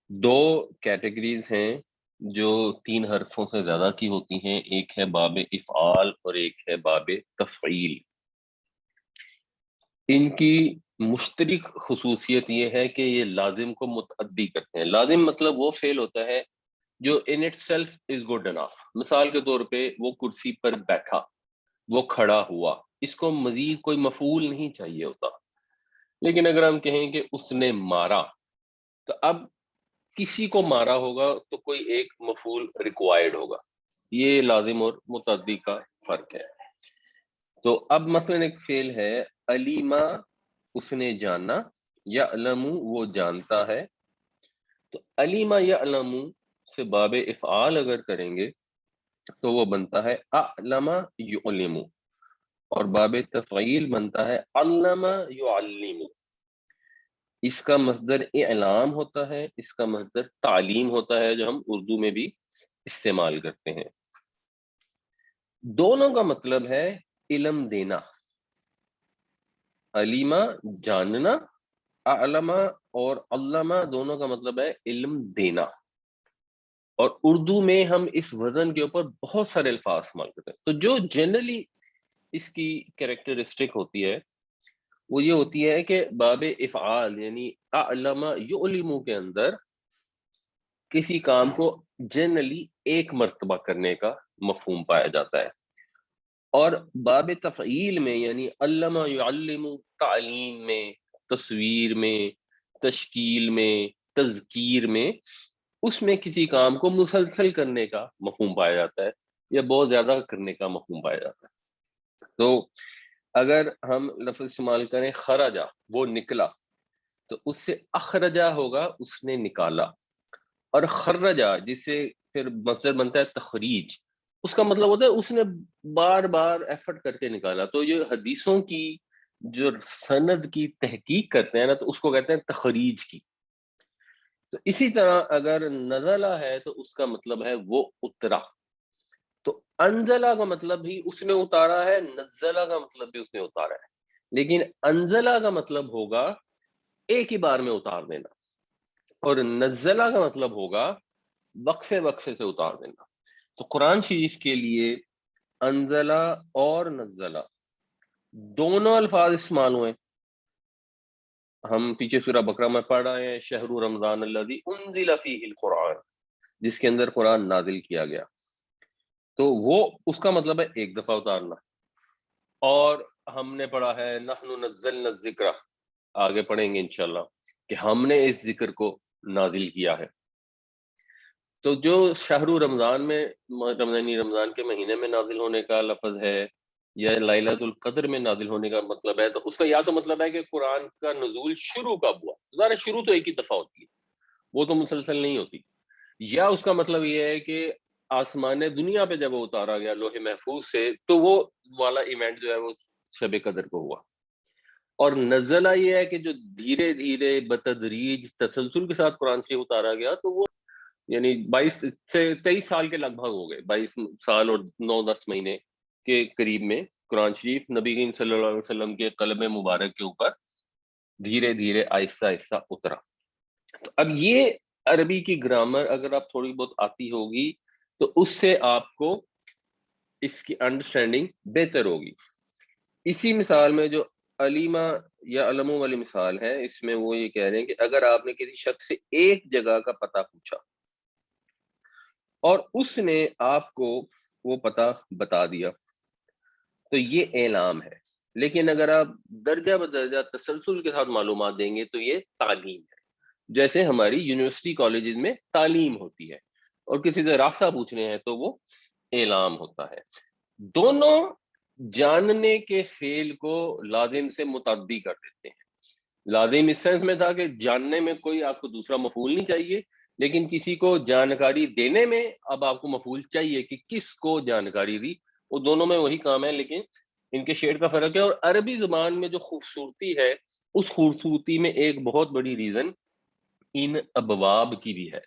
دو categories ہیں جو 3 حرفوں سے زیادہ کی ہوتی ہیں، ایک ہے باب افعال اور ایک ہے باب تفعیل۔ ان کی مشترک خصوصیت یہ ہے کہ یہ لازم کو متعدی کرتے ہیں۔ لازم مطلب وہ فعل ہوتا ہے جو in it self is good enough. مثال کے طور پہ وہ کرسی پر بیٹھا، وہ کھڑا ہوا، اس کو مزید کوئی مفعول نہیں چاہیے ہوتا۔ لیکن اگر ہم کہیں کہ اس نے مارا، تو اب کسی کو مارا ہوگا تو کوئی ایک مفعول ریکوائرڈ ہوگا۔ یہ لازم اور متعدی کا فرق ہے۔ تو اب مثلا ایک فعل ہے علیما، اس نے جانا، یعلم وہ جانتا ہے۔ تو علیما یعلم سے باب افعال اگر کریں گے تو وہ بنتا ہے اعلم یعلم، اور باب تفعیل بنتا ہے علم یعلم۔ اس کا مصدر اعلام ہوتا ہے، اس کا مصدر تعلیم ہوتا ہے، جو ہم اردو میں بھی استعمال کرتے ہیں۔ دونوں کا مطلب ہے علم دینا۔ علیما جاننا، اعلما اور علامہ دونوں کا مطلب ہے علم دینا۔ اور اردو میں ہم اس وزن کے اوپر بہت سارے الفاظ استعمال کرتے ہیں۔ تو جو جنرلی اس کی کریکٹرسٹک ہوتی ہے وہ یہ ہوتی ہے کہ باب افعال یعنی اعلم یعلم کے اندر کسی کام کو جنرلی ایک مرتبہ کرنے کا مفہوم پایا جاتا ہے، اور باب تفعیل میں یعنی علم یعلم تعلیم میں، تصویر میں، تشکیل میں، تذکیر میں، اس میں کسی کام کو مسلسل کرنے کا مفہوم پایا جاتا ہے یا بہت زیادہ کرنے کا مفہوم پایا جاتا ہے۔ تو اگر ہم لفظ استعمال کریں خرجہ، وہ نکلا، تو اس سے اخرجہ ہوگا اس نے نکالا، اور خرجہ جس سے پھر مصدر بنتا ہے تخریج، اس کا مطلب ہوتا ہے اس نے بار بار ایفرٹ کر کے نکالا۔ تو یہ حدیثوں کی جو سند کی تحقیق کرتے ہیں نا، تو اس کو کہتے ہیں تخریج کی۔ تو اسی طرح اگر نزلہ ہے تو اس کا مطلب ہے وہ اترا۔ تو انزلہ کا مطلب بھی اس نے اتارا ہے، نزلہ کا مطلب بھی اس نے اتارا ہے، لیکن انزلہ کا مطلب ہوگا ایک ہی بار میں اتار دینا، اور نزلہ کا مطلب ہوگا وقفے وقفے سے اتار دینا۔ تو قرآن شریف کے لیے انزلہ اور نزلہ دونوں الفاظ استعمال ہوئے۔ ہم پیچھے سورہ بقرہ میں پڑھ رہے ہیں شہر رمضان الذی انزل فیہ القرآن، جس کے اندر قرآن نازل کیا گیا۔ تو وہ اس کا مطلب ہے ایک دفعہ اتارنا۔ اور ہم نے پڑھا ہے نحن نزلنا الذکر، آگے پڑھیں گے انشاءاللہ کہ ہم نے اس ذکر کو نازل کیا ہے۔ تو جو شہر رمضان میں رمضان کے مہینے میں نازل ہونے کا لفظ ہے، یا لیلۃ القدر میں نازل ہونے کا مطلب ہے، تو اس کا یا تو مطلب ہے کہ قرآن کا نزول شروع کب ہوا، ظاہر شروع تو ایک ہی دفعہ ہوتی ہے، وہ تو مسلسل نہیں ہوتی، یا اس کا مطلب یہ ہے کہ آسمان دنیا پہ جب وہ اتارا گیا لوح محفوظ سے، تو وہ والا ایونٹ جو ہے وہ شب قدر کو ہوا۔ اور نزلہ یہ ہے کہ جو دھیرے دھیرے بتدریج تسلسل کے ساتھ قرآن شریف اتارا گیا، تو وہ یعنی 22 سے 23 سال کے لگ بھگ ہو گئے، 22 سال اور 9-10 مہینے کے قریب میں قرآن شریف نبی کریم صلی اللہ علیہ وسلم کے قلب مبارک کے اوپر دھیرے دھیرے آہستہ آہستہ اترا۔ تو اب یہ عربی کی گرامر اگر آپ تھوڑی بہت آتی ہوگی تو اس سے آپ کو اس کی انڈرسٹینڈنگ بہتر ہوگی۔ اسی مثال میں جو علیمہ یا علموں والی مثال ہے، اس میں وہ یہ کہہ رہے ہیں کہ اگر آپ نے کسی شخص سے ایک جگہ کا پتہ پوچھا اور اس نے آپ کو وہ پتہ بتا دیا، تو یہ اعلام ہے۔ لیکن اگر آپ درجہ بدرجہ تسلسل کے ساتھ معلومات دیں گے تو یہ تعلیم ہے، جیسے ہماری یونیورسٹی کالجز میں تعلیم ہوتی ہے، اور کسی سے راستہ پوچھنے ہیں تو وہ اعلام ہوتا ہے۔ دونوں جاننے کے فعل کو لازم سے متعدی کر دیتے ہیں۔ لازم اس سینس میں تھا کہ جاننے میں کوئی آپ کو دوسرا مفعول نہیں چاہیے، لیکن کسی کو جانکاری دینے میں اب آپ کو مفعول چاہیے کہ کس کو جانکاری دی۔ وہ دونوں میں وہی کام ہے، لیکن ان کے شیڈ کا فرق ہے۔ اور عربی زبان میں جو خوبصورتی ہے، اس خوبصورتی میں ایک بہت بڑی ریزن ان ابواب کی بھی ہے۔